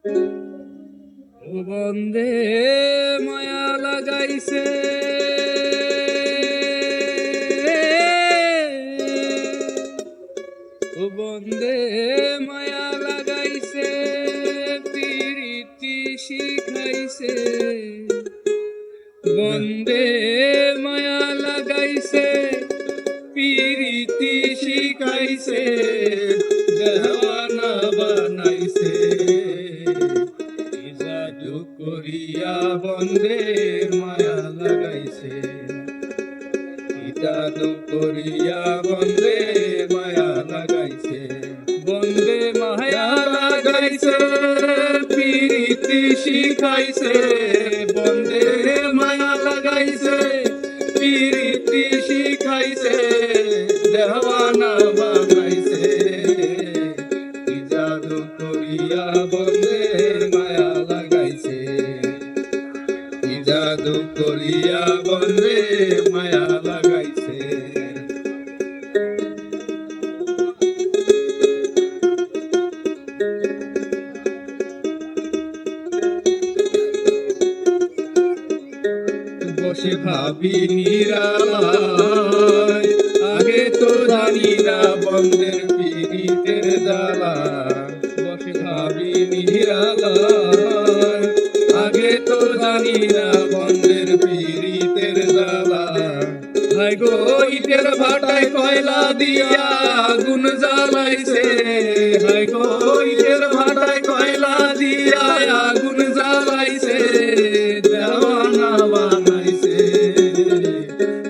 ও বন্দে মায়া লাগাইছে ও বন্দে মায়া লাগাইছে প্রীতি শিখাইছে বন্দে মায়া লাগাইছে প্রীতি শিখাইছে দেওয়ানা বানাইছে জাদু করিয়া বন্দে মায়া লাগাইছে জাদু করিয়া বন্দে মায়া লাগাইছে বন্দে মায়া লাগাইছে প্রীতি শিখাইছে বন্দে মায়া লাগাইছে প্রীতি শিখাইছে দেওয়ানা বানাইছে জাদু করিয়া বন্দে মায়া লাগাইছে জাদু করিয়া বন্দে মায়া লাগাইছে বসে ভাবি নিরালায় আগে তো জানি না বন্দের পীড়িতের জ্বালা বসে ভাবি নিরালায় আগে তো জানি না বন্দের পীড়িতের জ্বালা হাই গো ইটের ভাটায় কয়লা দিয়া আগুন জ্বালাইছে হাই গো ইটের ভাটায় কয়লা দিয়া আগুন জ্বালাইছে দেওয়ানা বানাইছে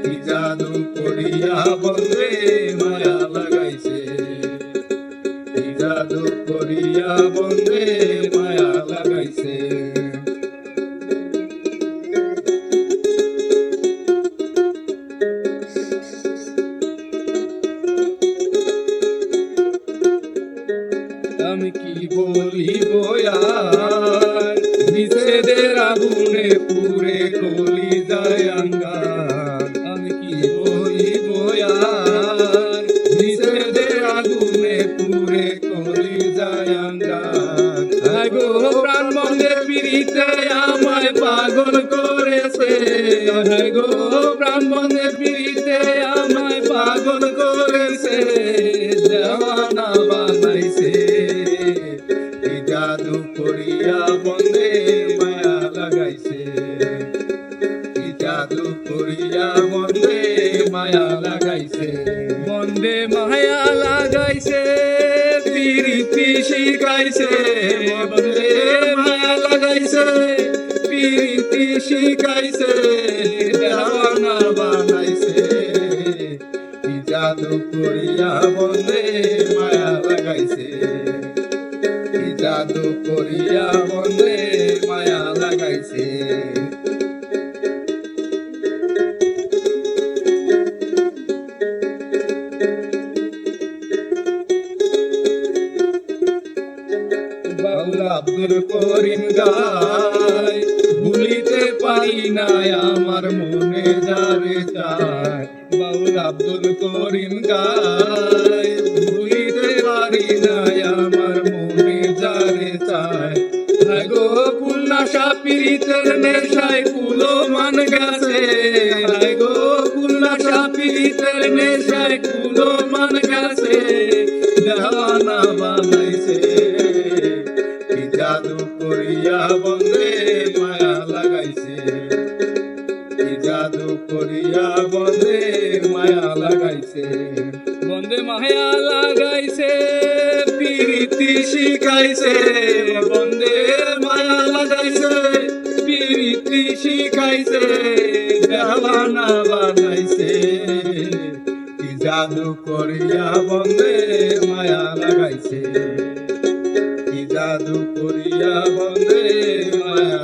কি জাদু করিয়া বন্দে মায়া লাগাইছে কি জাদু করিয়া বন্দে মায়া লাগাইছে আমি কি বলিব আর বিচ্ছেদের আগুনে পুরে কলি যায় আঙ্গার আমি কি বলিব আর বিচ্ছেদের আগুনে পুরে কলি যায় আঙ্গার গো প্রাণ বন্ধের পীড়িতে আমায় পাগল করেছে গো প্রাণ বন্ধের পীড়িতে আমায় পাগল করেছে দেওয়ানা বানাইছে জাদু করিয়া বন্দে মায়া লাগাইছে জাদু করিয়া বন্দে মায়া লাগাইছে বন্দে মায়া লাগাইছে প্রীতি শিখাইছে বন্দে মায়া লাগাইছে প্রীতি শিখাইছে দেওয়ানা বানাইছে জাদু করিয়া বন্দে মায়া লাগাইছে জাদু করিয়া বন্দে মায়া লাগাইছে বাউল আব্দুল করিম গায় ভুলিতে পারি না আমার মনে যারে চায় বাউল আব্দুল করিম গায় ভুলিতে পারি না আমার মনে যারে চায় গো পুলনাশা পীড়িতের নেশায় কুলো মান গেছে গো পুলনাশা পীড়িতের নেশায় কুলো মান গেছে দেওয়ানা বানাইছে কি জাদু করিয়া বন্দে মায়া লাগাইছে কি জাদু করিয়া বন্দে মায়া লাগাইছে বন্দে মায়া লাগাইছে প্রীতি শিখাইছে বন্দে মায়া লাগাইছে প্রীতি শিখাইছে দেওয়ানা বানাইছে কি জাদু করিয়া বন্দে মায়া লাগাইছে কি জাদু করিয়া বন্দে মায়া